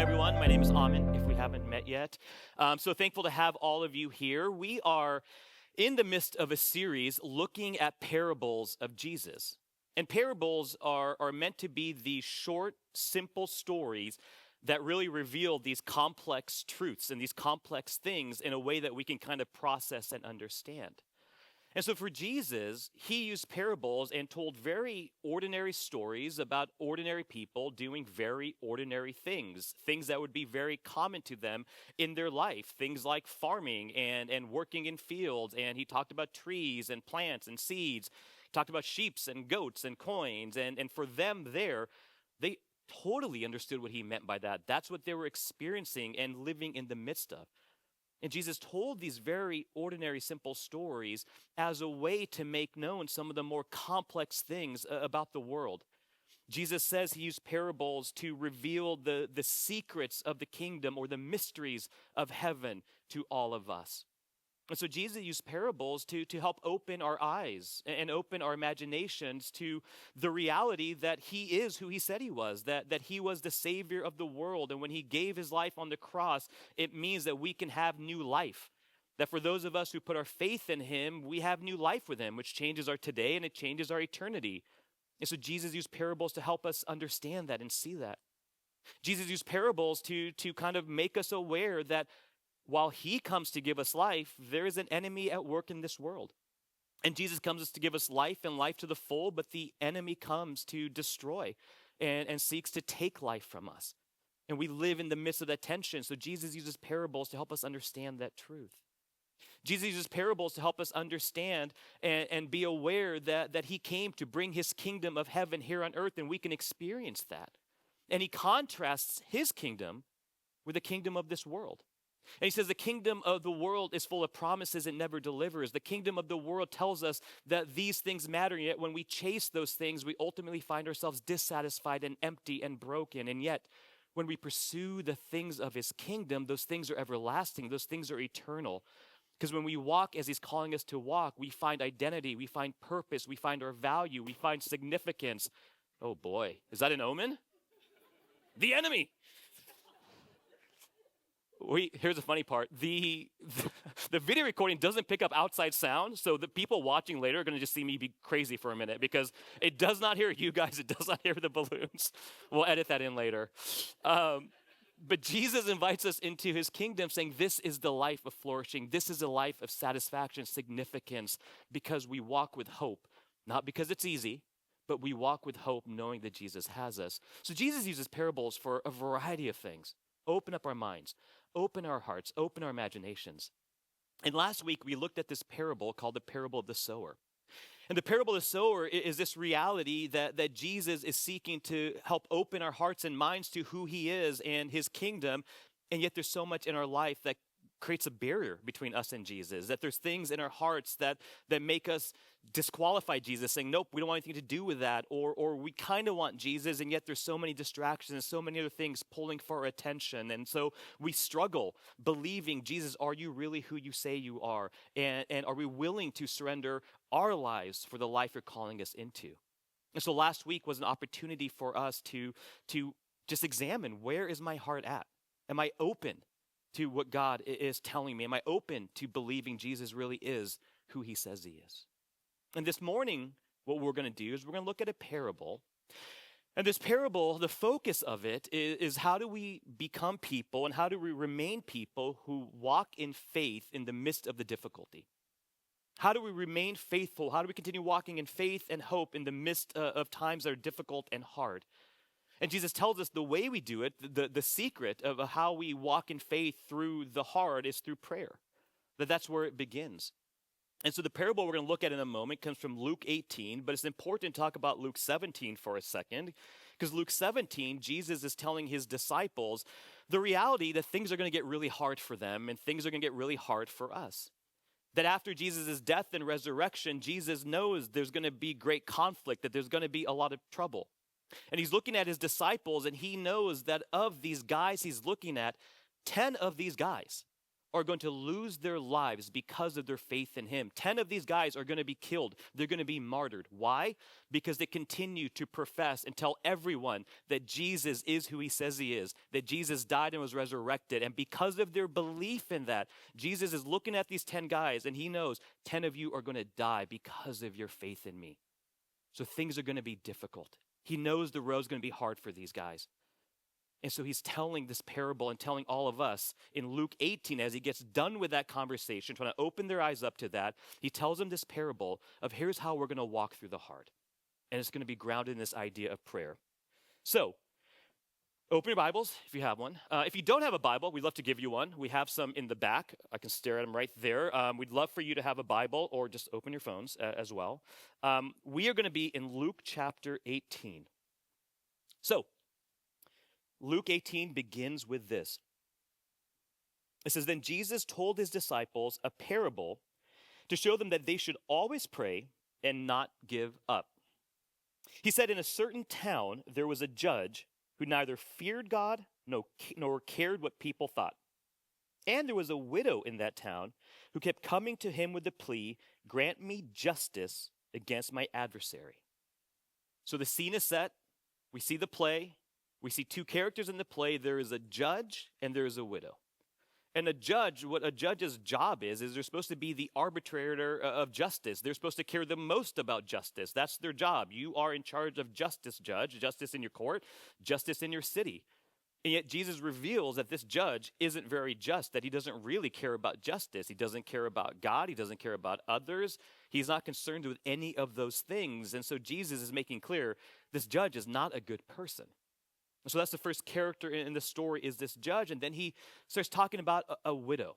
everyone. My name is Amen, if we haven't met yet. So thankful to have all of you here. We are in the midst of a series looking at parables of Jesus. And parables are meant to be these short, simple stories that really reveal these complex truths and these complex things in a way that we can kind of process and understand. And so for Jesus, he used parables and told very ordinary stories about ordinary people doing very ordinary things, things that would be very common to them in their life, things like farming and working in fields. And he talked about trees and plants and seeds. He talked about sheep and goats and coins. And for them there, they totally understood what he meant by that. That's what they were experiencing and living in the midst of. And Jesus told these very ordinary, simple stories as a way to make known some of the more complex things about the world. Jesus says he used parables to reveal the secrets of the kingdom or the mysteries of heaven to all of us. And so Jesus used parables to help open our eyes and open our imaginations to the reality that he is who he said he was, that he was the Savior of the world. And when he gave his life on the cross, it means that we can have new life. That for those of us who put our faith in him, we have new life with him, which changes our today and it changes our eternity. And so Jesus used parables to help us understand that and see that. Jesus used parables to kind of make us aware that while he comes to give us life, there is an enemy at work in this world. And Jesus comes to give us life and life to the full, but the enemy comes to destroy and seeks to take life from us. And we live in the midst of that tension. So Jesus uses parables to help us understand that truth. Jesus uses parables to help us understand and be aware that he came to bring his kingdom of heaven here on earth, and we can experience that. And he contrasts his kingdom with the kingdom of this world. And he says the kingdom of the world is full of promises and never delivers. The kingdom of the world tells us that these things matter, yet when we chase those things, we ultimately find ourselves dissatisfied and empty and broken. And yet, when we pursue the things of his kingdom, those things are everlasting. Those things are eternal. Because when we walk as he's calling us to walk, we find identity, we find purpose, we find our value, we find significance. Oh boy, is that an omen? The enemy. Here's the funny part. The video recording doesn't pick up outside sound, so the people watching later are going to just see me be crazy for a minute because it does not hear you guys. It does not hear the balloons. We'll edit that in later. But Jesus invites us into his kingdom saying this is the life of flourishing. This is a life of satisfaction, significance, because we walk with hope. Not because it's easy, but we walk with hope knowing that Jesus has us. So Jesus uses parables for a variety of things. Open up our minds, open our hearts, open our imaginations. And last week, we looked at this parable called the parable of the sower. And the parable of the sower is this reality that Jesus is seeking to help open our hearts and minds to who he is and his kingdom. And yet there's so much in our life that creates a barrier between us and Jesus, that there's things in our hearts that make us disqualify Jesus, saying, nope, we don't want anything to do with that, or we kind of want Jesus, and yet there's so many distractions and so many other things pulling for our attention, and so we struggle believing, Jesus, are you really who you say you are, and are we willing to surrender our lives for the life you're calling us into? And so last week was an opportunity for us to just examine, where is my heart at? Am I open to what God is telling me? Am I open to believing Jesus really is who he says he is? And this morning, what we're going to do is we're going to look at a parable. And this parable, the focus of it is how do we become people and how do we remain people who walk in faith in the midst of the difficulty? How do we remain faithful? How do we continue walking in faith and hope in the midst of times that are difficult and hard? And Jesus tells us the way we do it, the secret of how we walk in faith through the hard is through prayer. That's where it begins. And so the parable we're going to look at in a moment comes from Luke 18, but it's important to talk about Luke 17 for a second, because Luke 17, Jesus is telling his disciples the reality that things are going to get really hard for them and things are going to get really hard for us. That after Jesus' death and resurrection, Jesus knows there's going to be great conflict, that there's going to be a lot of trouble. And he's looking at his disciples, and he knows that of these guys he's looking at, 10 of these guys are going to lose their lives because of their faith in him. 10 of these guys are going to be killed. They're going to be martyred. Why? Because they continue to profess and tell everyone that Jesus is who he says he is, that Jesus died and was resurrected. And because of their belief in that, Jesus is looking at these 10 guys and he knows 10 of you are going to die because of your faith in me. So things are going to be difficult. He knows the road's going to be hard for these guys. And so he's telling this parable and telling all of us in Luke 18, as he gets done with that conversation, trying to open their eyes up to that, he tells them this parable of here's how we're going to walk through the hard. And it's going to be grounded in this idea of prayer. So, open your Bibles if you have one. If you don't have a Bible, we'd love to give you one. We have some in the back. I can stare at them right there. We'd love for you to have a Bible or just open your phones as well. We are going to be in Luke chapter 18. So, Luke 18 begins with this. It says, "Then Jesus told his disciples a parable to show them that they should always pray and not give up. He said, in a certain town there was a judge who neither feared God nor cared what people thought. And there was a widow in that town who kept coming to him with the plea, 'Grant me justice against my adversary.'" So the scene is set. We see the play. We see two characters in the play. There is a judge and there is a widow. And a judge, what a judge's job is they're supposed to be the arbitrator of justice. They're supposed to care the most about justice. That's their job. You are in charge of justice, judge, justice in your court, justice in your city. And yet Jesus reveals that this judge isn't very just, that he doesn't really care about justice. He doesn't care about God. He doesn't care about others. He's not concerned with any of those things. And so Jesus is making clear this judge is not a good person. So that's the first character in the story is this judge. And then he starts talking about a widow.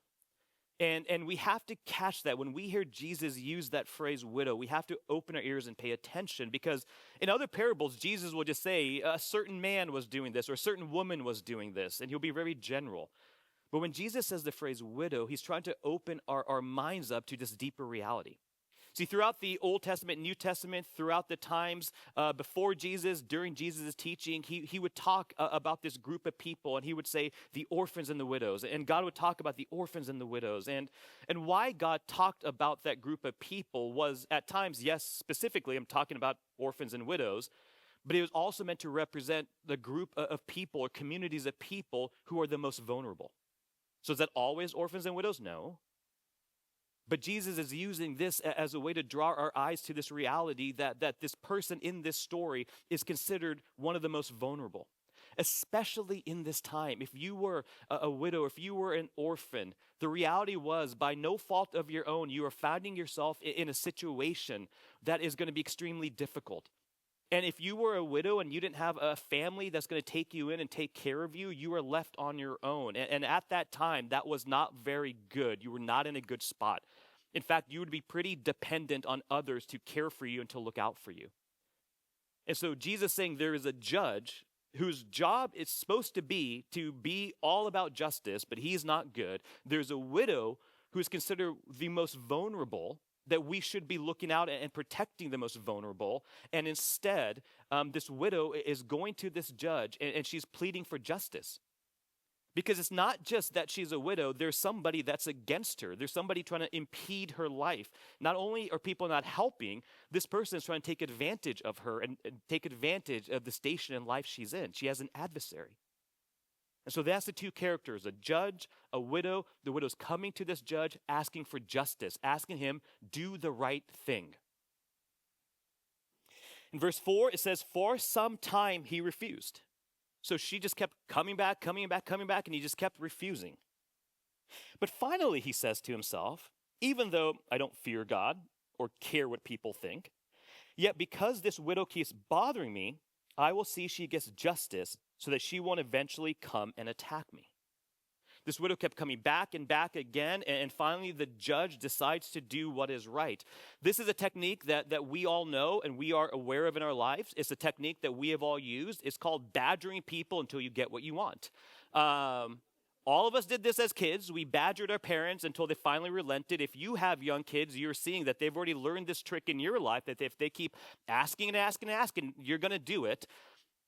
And we have to catch that. When we hear Jesus use that phrase widow, we have to open our ears and pay attention, because in other parables, Jesus will just say a certain man was doing this or a certain woman was doing this, and he'll be very general. But when Jesus says the phrase widow, he's trying to open our minds up to this deeper reality. See, throughout the Old Testament, New Testament, throughout the times before Jesus, during Jesus' teaching, he would talk about this group of people, and he would say the orphans and the widows. And God would talk about the orphans and the widows. And why God talked about that group of people was at times, yes, specifically, I'm talking about orphans and widows, but it was also meant to represent the group of people or communities of people who are the most vulnerable. So is that always orphans and widows? No. But Jesus is using this as a way to draw our eyes to this reality that this person in this story is considered one of the most vulnerable, especially in this time. If you were a widow, if you were an orphan, the reality was by no fault of your own, you are finding yourself in a situation that is going to be extremely difficult. And if you were a widow and you didn't have a family that's going to take you in and take care of you, you were left on your own. And at that time, that was not very good. You were not in a good spot. In fact, you would be pretty dependent on others to care for you and to look out for you. And so Jesus saying there is a judge whose job is supposed to be all about justice, but he's not good. There's a widow who's considered the most vulnerable, that we should be looking out and protecting the most vulnerable. And instead, this widow is going to this judge and she's pleading for justice. Because it's not just that she's a widow, there's somebody that's against her. There's somebody trying to impede her life. Not only are people not helping, this person is trying to take advantage of her and take advantage of the station in life she's in. She has an adversary. And so that's the two characters, a judge, a widow. The widow's coming to this judge asking for justice, asking him, do the right thing. In verse 4, it says, for some time he refused. So she just kept coming back, and he just kept refusing. But finally he says to himself, even though I don't fear God or care what people think, yet because this widow keeps bothering me, I will see she gets justice so that she won't eventually come and attack me. This widow kept coming back and back again, and finally the judge decides to do what is right. This is a technique that we all know and we are aware of in our lives. It's a technique that we have all used. It's called badgering people until you get what you want. All of us did this as kids. We badgered our parents until they finally relented. If you have young kids, you're seeing that they've already learned this trick in your life, that if they keep asking and asking and asking, you're going to do it.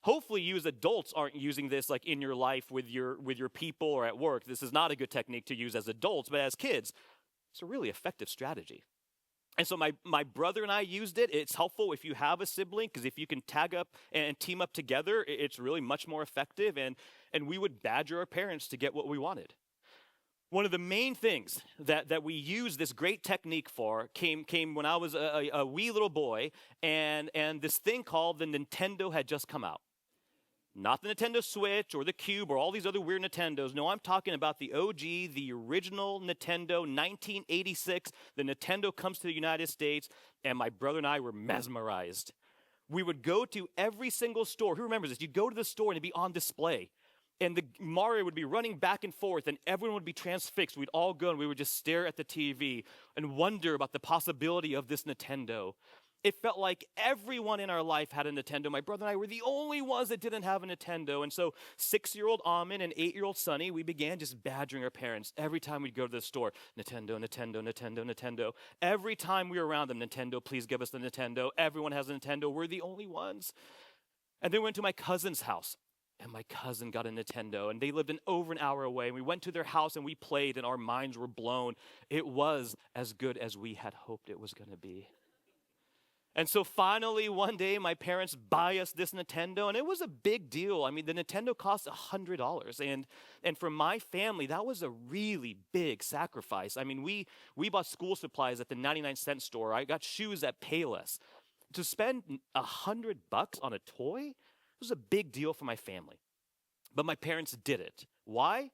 Hopefully you as adults aren't using this like in your life with your people or at work. This is not a good technique to use as adults, but as kids, it's a really effective strategy. And so my brother and I used it. It's helpful if you have a sibling, because if you can tag up and team up together, it's really much more effective. And we would badger our parents to get what we wanted. One of the main things that we used this great technique for came when I was a wee little boy, and this thing called the Nintendo had just come out. Not the Nintendo Switch or the Cube or all these other weird Nintendos. No, I'm talking about the OG, the original Nintendo, 1986. The Nintendo comes to the United States, and my brother and I were mesmerized. We would go to every single store. Who remembers this? You'd go to the store and it'd be on display. And the Mario would be running back and forth, and everyone would be transfixed. We'd all go and we would just stare at the TV and wonder about the possibility of this Nintendo. It felt like everyone in our life had a Nintendo. My brother and I were the only ones that didn't have a Nintendo. And so 6-year-old Amen and 8-year-old Sonny, we began just badgering our parents every time we'd go to the store. Nintendo, Nintendo, Nintendo, Nintendo. Every time we were around them, Nintendo, please give us the Nintendo. Everyone has a Nintendo. We're the only ones. And then we went to my cousin's house. And my cousin got a Nintendo, and they lived over an hour away. And we went to their house, and we played, and our minds were blown. It was as good as we had hoped it was going to be. And so finally, one day, my parents buy us this Nintendo, and it was a big deal. I mean, the Nintendo cost $100, and for my family, that was a really big sacrifice. I mean, we bought school supplies at the 99-cent store. I got shoes at Payless. To spend $100 on a toy, it was a big deal for my family. But my parents did it. Why?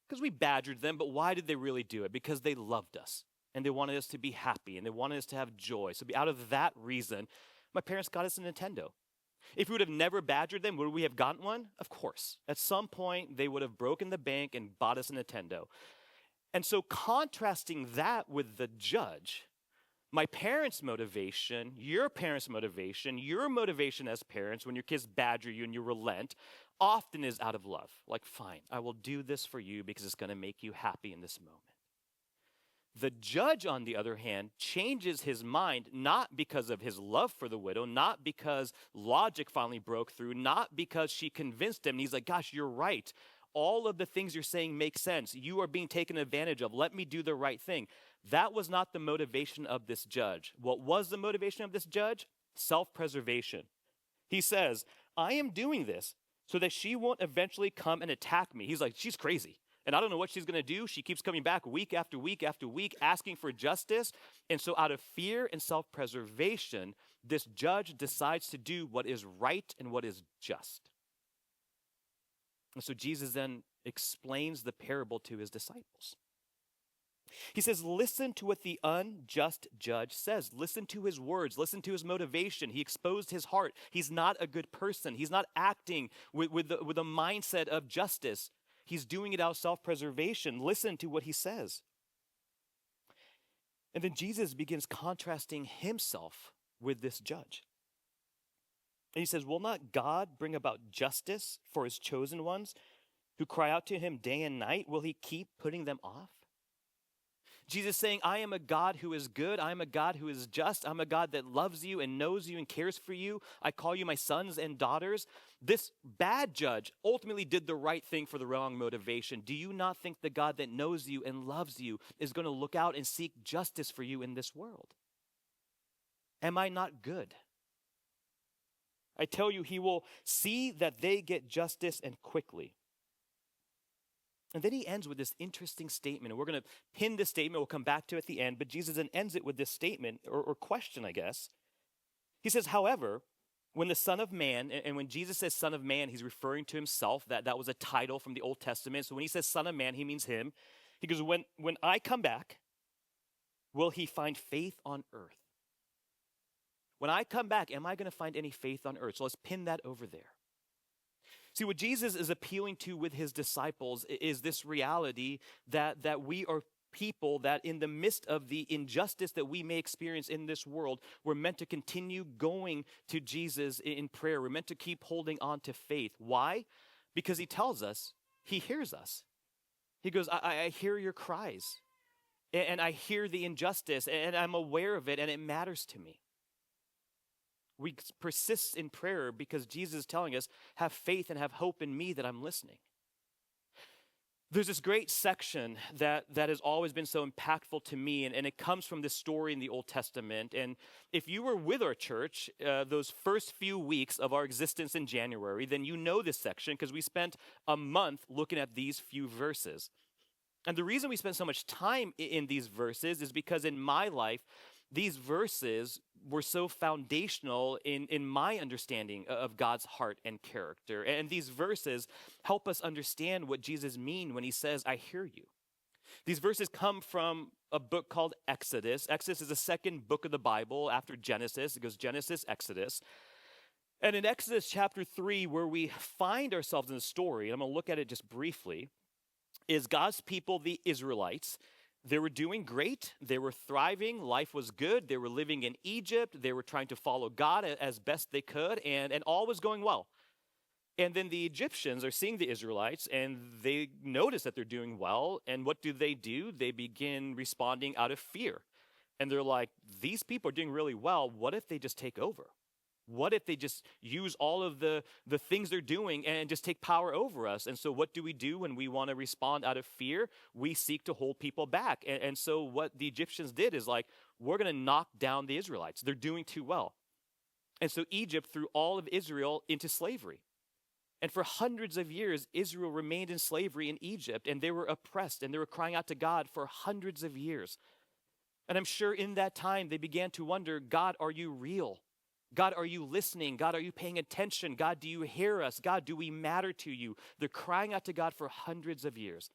Because we badgered them, but why did they really do it? Because they loved us, and they wanted us to be happy, and they wanted us to have joy. So out of that reason, my parents got us a Nintendo. If we would have never badgered them, would we have gotten one? Of course. At some point, they would have broken the bank and bought us a Nintendo. And so contrasting that with the judge, my parents' motivation, your motivation as parents when your kids badger you and you relent, often is out of love. Like, fine, I will do this for you because it's going to make you happy in this moment. The judge, on the other hand, changes his mind not because of his love for the widow, not because logic finally broke through, not because she convinced him. And he's like, gosh, you're right. All of the things you're saying make sense. You are being taken advantage of. Let me do the right thing. That was not the motivation of this judge. What was the motivation of this judge? Self-preservation. He says, I am doing this so that she won't eventually come and attack me. He's like, she's crazy. And I don't know what she's going to do. She keeps coming back week after week after week, asking for justice. And so out of fear and self-preservation, this judge decides to do what is right and what is just. And so Jesus then explains the parable to his disciples. He says, listen to what the unjust judge says. Listen to his words. Listen to his motivation. He exposed his heart. He's not a good person. He's not acting with a mindset of justice. He's doing it out of self-preservation. Listen to what he says. And then Jesus begins contrasting himself with this judge. And he says, will not God bring about justice for his chosen ones who cry out to him day and night? Will he keep putting them off? Jesus saying, I am a God who is good. I am a God who is just. I'm a God that loves you and knows you and cares for you. I call you my sons and daughters. This bad judge ultimately did the right thing for the wrong motivation. Do you not think the God that knows you and loves you is going to look out and seek justice for you in this world? Am I not good? I tell you, he will see that they get justice and quickly. And then he ends with this interesting statement. And we're going to pin this statement. We'll come back to it at the end. But Jesus then ends it with this statement or question, I guess. He says, however, when the Son of Man, and when Jesus says Son of Man, he's referring to himself. That was a title from the Old Testament. So when he says Son of Man, he means him. He goes, when I come back, will he find faith on earth? When I come back, am I going to find any faith on earth? So let's pin that over there. See, what Jesus is appealing to with his disciples is this reality that we are people that in the midst of the injustice that we may experience in this world, we're meant to continue going to Jesus in prayer. We're meant to keep holding on to faith. Why? Because he tells us he hears us. He goes, I hear your cries, and I hear the injustice, and I'm aware of it, and it matters to me. We persist in prayer because Jesus is telling us, have faith and have hope in me that I'm listening. There's this great section that has always been so impactful to me, and it comes from this story in the Old Testament. And if you were with our church those first few weeks of our existence in January, then you know this section because we spent a month looking at these few verses. And the reason we spend so much time in these verses is because in my life, these verses were so foundational in my understanding of God's heart and character. And these verses help us understand what Jesus means when he says, I hear you. These verses come from a book called Exodus. Exodus is the second book of the Bible after Genesis. It goes Genesis, Exodus. And in Exodus chapter 3, where we find ourselves in the story, and I'm going to look at it just briefly, is God's people, the Israelites. They were doing great. They were thriving. Life was good. They were living in Egypt. They were trying to follow God as best they could, and all was going well. And then the Egyptians are seeing the Israelites, and they notice that they're doing well. And what do? They begin responding out of fear. And they're like, these people are doing really well. What if they just take over? What if they just use all of the things they're doing and just take power over us? And so what do we do when we want to respond out of fear? We seek to hold people back. And so what the Egyptians did is like, we're going to knock down the Israelites. They're doing too well. And so Egypt threw all of Israel into slavery. And for hundreds of years, Israel remained in slavery in Egypt, and they were oppressed, and they were crying out to God for hundreds of years. And I'm sure in that time, they began to wonder, God, are you real? God, are you listening? God, are you paying attention? God, do you hear us? God, do we matter to you? They're crying out to God for hundreds of years.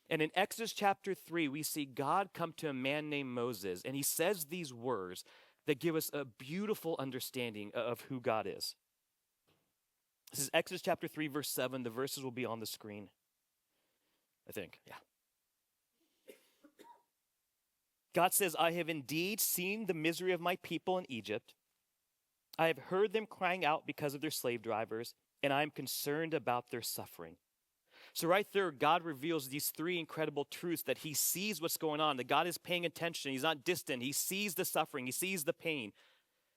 And in Exodus chapter 3, we see God come to a man named Moses, and he says these words that give us a beautiful understanding of who God is. This is Exodus chapter 3, verse 7. The verses will be on the screen, I think. Yeah. God says, I have indeed seen the misery of my people in Egypt. I have heard them crying out because of their slave drivers, and I am concerned about their suffering. So right there, God reveals these three incredible truths, that he sees what's going on, that God is paying attention. He's not distant. He sees the suffering. He sees the pain.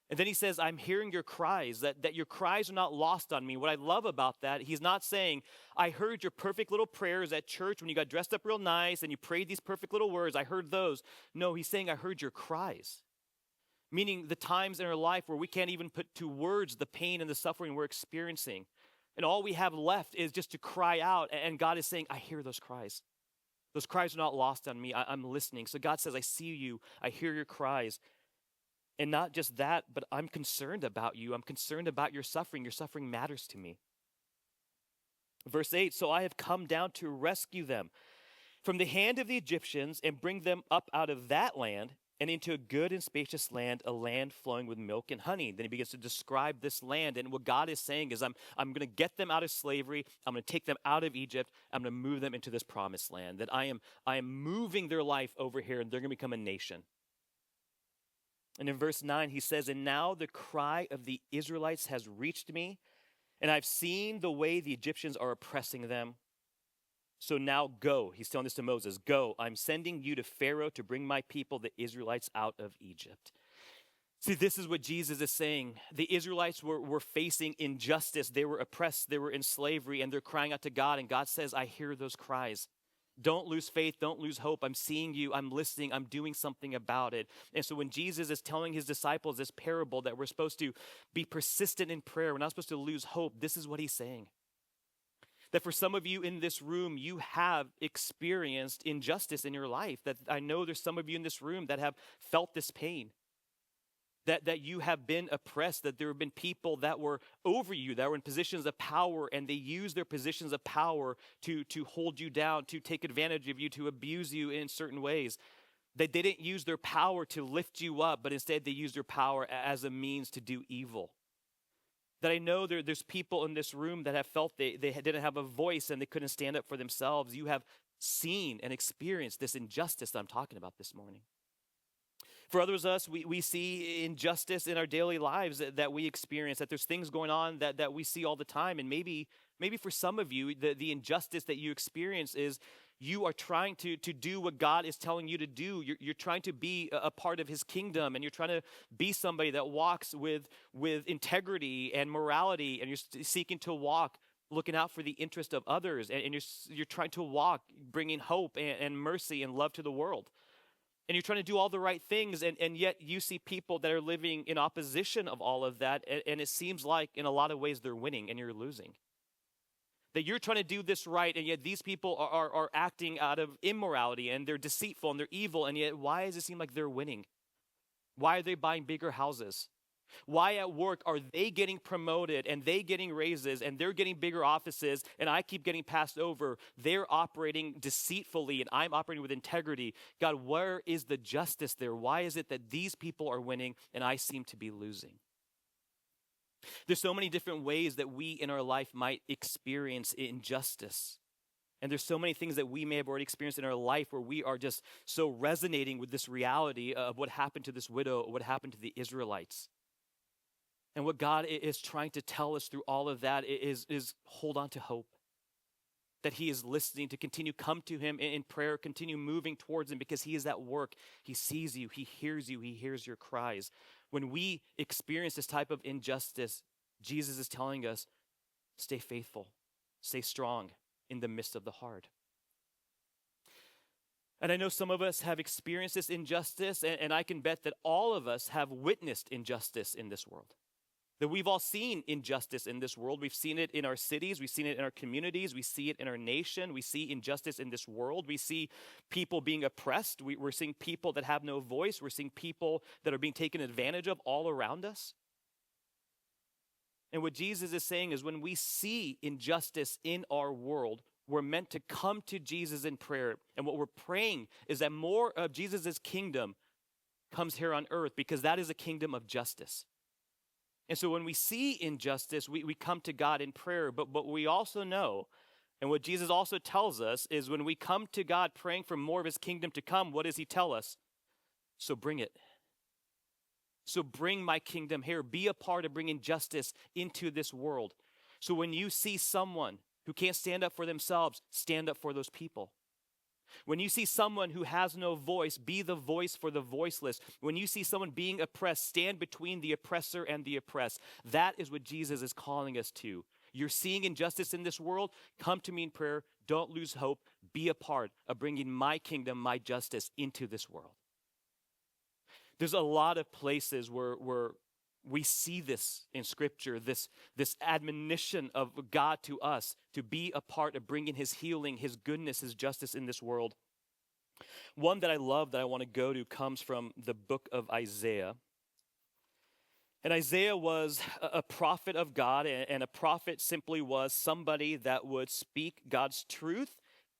And then he says, I'm hearing your cries, that your cries are not lost on me. What I love about that, he's not saying, I heard your perfect little prayers at church when you got dressed up real nice and you prayed these perfect little words. I heard those. No, he's saying, I heard your cries. Meaning the times in our life where we can't even put to words the pain and the suffering we're experiencing. And all we have left is just to cry out. And God is saying, I hear those cries. Those cries are not lost on me. I'm listening. So God says, I see you. I hear your cries. And not just that, but I'm concerned about you. I'm concerned about your suffering. Your suffering matters to me. Verse 8, so I have come down to rescue them from the hand of the Egyptians and bring them up out of that land and into a good and spacious land, a land flowing with milk and honey. Then he begins to describe this land. And what God is saying is, I'm going to get them out of slavery. I'm going to take them out of Egypt. I'm going to move them into this promised land. That I am moving their life over here, and they're going to become a nation. And in verse 9, he says, and now the cry of the Israelites has reached me, and I've seen the way the Egyptians are oppressing them. So now go. He's telling this to Moses. Go. I'm sending you to Pharaoh to bring my people, the Israelites, out of Egypt. See, this is what Jesus is saying. The Israelites were facing injustice. They were oppressed. They were in slavery, and they're crying out to God. And God says, I hear those cries. Don't lose faith. Don't lose hope. I'm seeing you. I'm listening. I'm doing something about it. And so when Jesus is telling his disciples this parable that we're supposed to be persistent in prayer, we're not supposed to lose hope, this is what he's saying. That for some of you in this room, you have experienced injustice in your life. That I know there's some of you in this room that have felt this pain. That you have been oppressed, that there have been people that were over you, that were in positions of power, and they used their positions of power to hold you down, to take advantage of you, to abuse you in certain ways. They didn't use their power to lift you up, but instead they used their power as a means to do evil. That I know there's people in this room that have felt they didn't have a voice and they couldn't stand up for themselves. You have seen and experienced this injustice that I'm talking about this morning. For others of us, we see injustice in our daily lives that we experience, that there's things going on that we see all the time. And maybe for some of you, the injustice that you experience is you are trying to do what God is telling you to do. You're trying to be a part of his kingdom, and you're trying to be somebody that walks with integrity and morality, and you're seeking to walk looking out for the interest of others, and you're trying to walk bringing hope and mercy and love to the world. And you're trying to do all the right things, and yet you see people that are living in opposition of all of that, and it seems like in a lot of ways they're winning and you're losing. That you're trying to do this right, and yet these people are acting out of immorality, and they're deceitful and they're evil, and yet why does it seem like they're winning? Why are they buying bigger houses? Why at work are they getting promoted and they getting raises and they're getting bigger offices and I keep getting passed over? They're operating deceitfully and I'm operating with integrity. God, where is the justice there? Why is it that these people are winning and I seem to be losing? There's so many different ways that we in our life might experience injustice. And there's so many things that we may have already experienced in our life where we are just so resonating with this reality of what happened to this widow, what happened to the Israelites. And what God is trying to tell us through all of that is hold on to hope. That he is listening, to continue come to him in prayer, continue moving towards him because he is at work. He sees you, he hears your cries. When we experience this type of injustice, Jesus is telling us, stay faithful, stay strong in the midst of the hard. And I know some of us have experienced this injustice, and I can bet that all of us have witnessed injustice in this world. That we've all seen injustice in this world. We've seen it in our cities. We've seen it in our communities. We see it in our nation. We see injustice in this world. We see people being oppressed. We're seeing people that have no voice. We're seeing people that are being taken advantage of all around us. And what Jesus is saying is when we see injustice in our world, we're meant to come to Jesus in prayer. And what we're praying is that more of Jesus' kingdom comes here on earth because that is a kingdom of justice. And so when we see injustice, we come to God in prayer. But we also know, and what Jesus also tells us, is when we come to God praying for more of his kingdom to come, what does he tell us? So bring it. So bring my kingdom here. Be a part of bringing justice into this world. So when you see someone who can't stand up for themselves, stand up for those people. When you see someone who has no voice, be the voice for the voiceless. When you see someone being oppressed, stand between the oppressor and the oppressed. That is what Jesus is calling us to. You're seeing injustice in this world? Come to me in prayer. Don't lose hope. Be a part of bringing my kingdom, my justice into this world. There's a lot of places where we see this in Scripture, this admonition of God to us to be a part of bringing his healing, his goodness, his justice in this world. One that I love that I want to go to comes from the book of Isaiah. And Isaiah was a prophet of God, and a prophet simply was somebody that would speak God's truth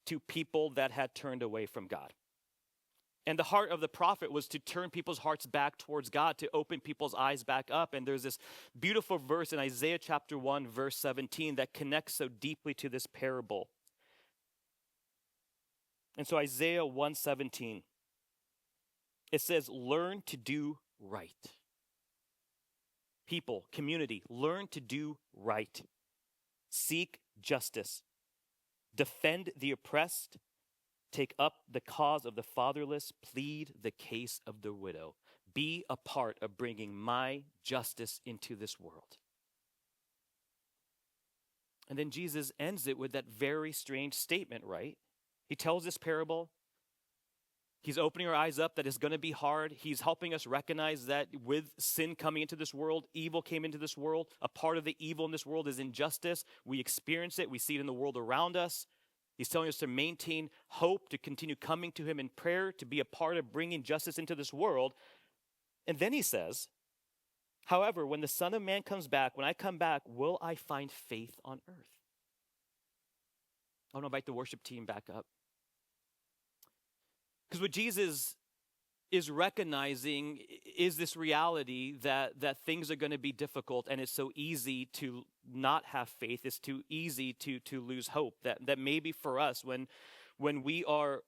to people that had turned away from God. And the heart of the prophet was to turn people's hearts back towards God, to open people's eyes back up. And there's this beautiful verse in Isaiah chapter 1, verse 17 that connects so deeply to this parable. And so Isaiah 1:17, it says, learn to do right. People, community, learn to do right. Seek justice. Defend the oppressed. Take up the cause of the fatherless, plead the case of the widow. Be a part of bringing my justice into this world. And then Jesus ends it with that very strange statement, right? He tells this parable. He's opening our eyes up that it's going to be hard. He's helping us recognize that with sin coming into this world, evil came into this world. A part of the evil in this world is injustice. We experience it. We see it in the world around us. He's telling us to maintain hope, to continue coming to him in prayer, to be a part of bringing justice into this world. And then he says, however, when the Son of Man comes back, when I come back, will I find faith on earth? I want to invite the worship team back up. Because what Jesus is recognizing is this reality that things are going to be difficult, and it's so easy to not have faith. It's too easy to lose hope. That maybe for us, when we are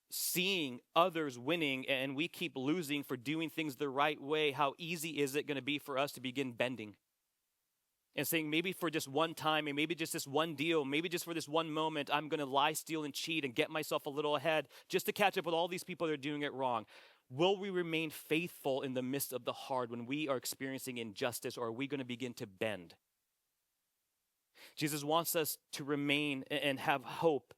seeing others winning and we keep losing for doing things the right way, how easy is it going to be for us to begin bending and saying maybe for just one time and maybe just this one deal, maybe just for this one moment, I'm going to lie, steal, and cheat and get myself a little ahead just to catch up with all these people that are doing it wrong. Will we remain faithful in the midst of the hard when we are experiencing injustice, or are we going to begin to bend? Jesus wants us to remain and have hope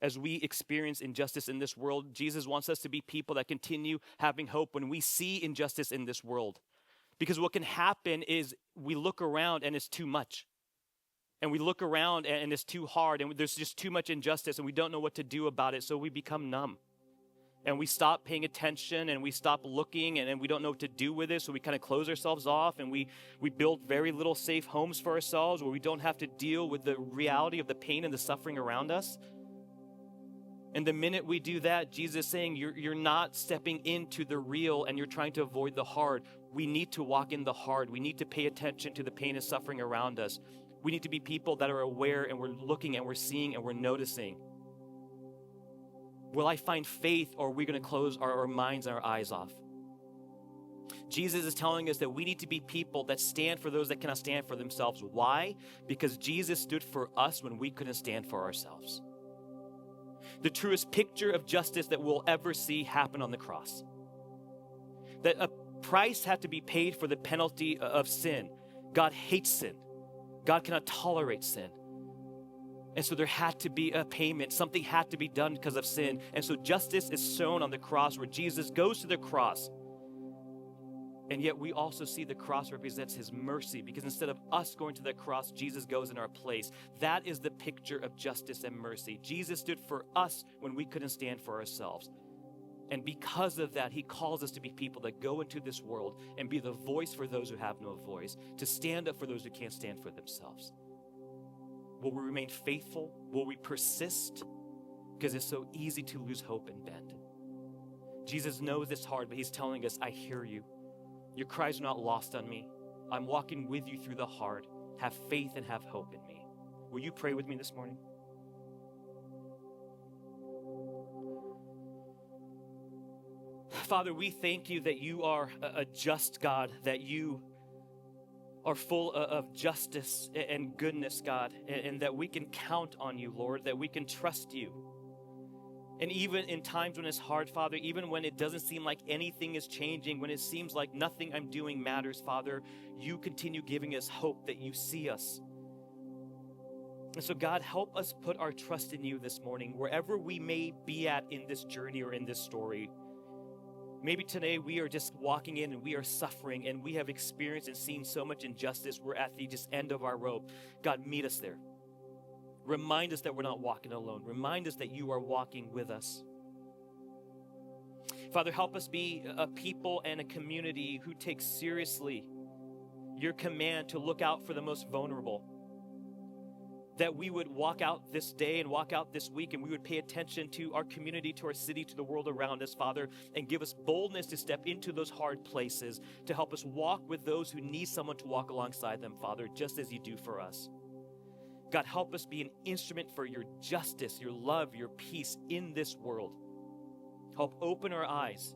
as we experience injustice in this world. Jesus wants us to be people that continue having hope when we see injustice in this world. Because what can happen is we look around and it's too much. And we look around and it's too hard and there's just too much injustice and we don't know what to do about it, so we become numb. And we stop paying attention and we stop looking and we don't know what to do with it, so we kind of close ourselves off and we build very little safe homes for ourselves where we don't have to deal with the reality of the pain and the suffering around us. And the minute we do that, Jesus is saying you're not stepping into the real and you're trying to avoid the hard. We need to walk in the hard. We need to pay attention to the pain and suffering around us. We need to be people that are aware and we're looking and we're seeing and we're noticing. Will I find faith, or are we going to close our minds and our eyes off? Jesus is telling us that we need to be people that stand for those that cannot stand for themselves. Why? Because Jesus stood for us when we couldn't stand for ourselves. The truest picture of justice that we'll ever see happen on the cross. That a price had to be paid for the penalty of sin. God hates sin. God cannot tolerate sin. And so there had to be a payment. Something had to be done because of sin. And so justice is shown on the cross, where Jesus goes to the cross. And yet we also see the cross represents his mercy, because instead of us going to the cross, Jesus goes in our place. That is the picture of justice and mercy. Jesus stood for us when we couldn't stand for ourselves. And because of that, he calls us to be people that go into this world and be the voice for those who have no voice, to stand up for those who can't stand for themselves. Will we remain faithful? Will we persist? Because it's so easy to lose hope and bend. Jesus knows it's hard, but he's telling us, I hear you. Your cries are not lost on me. I'm walking with you through the hard. Have faith and have hope in me. Will you pray with me this morning? Father, we thank you that you are a just God, that you are full of justice and goodness, God, and that we can count on you, Lord, that we can trust you. And even in times when it's hard, Father, even when it doesn't seem like anything is changing, when it seems like nothing I'm doing matters, Father, you continue giving us hope that you see us. And so, God, help us put our trust in you this morning, wherever we may be at in this journey or in this story. Maybe today we are just walking in and we are suffering and we have experienced and seen so much injustice. We're at the just end of our rope. God, meet us there. Remind us that we're not walking alone. Remind us that you are walking with us. Father, help us be a people and a community who take seriously your command to look out for the most vulnerable. That we would walk out this day and walk out this week and we would pay attention to our community, to our city, to the world around us, Father, and give us boldness to step into those hard places, to help us walk with those who need someone to walk alongside them, Father, just as you do for us. God, help us be an instrument for your justice, your love, your peace in this world. Help open our eyes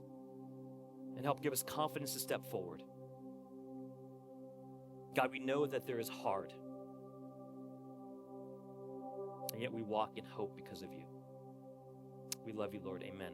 and help give us confidence to step forward. God, we know that there is hard. And yet we walk in hope because of you. We love you, Lord. Amen.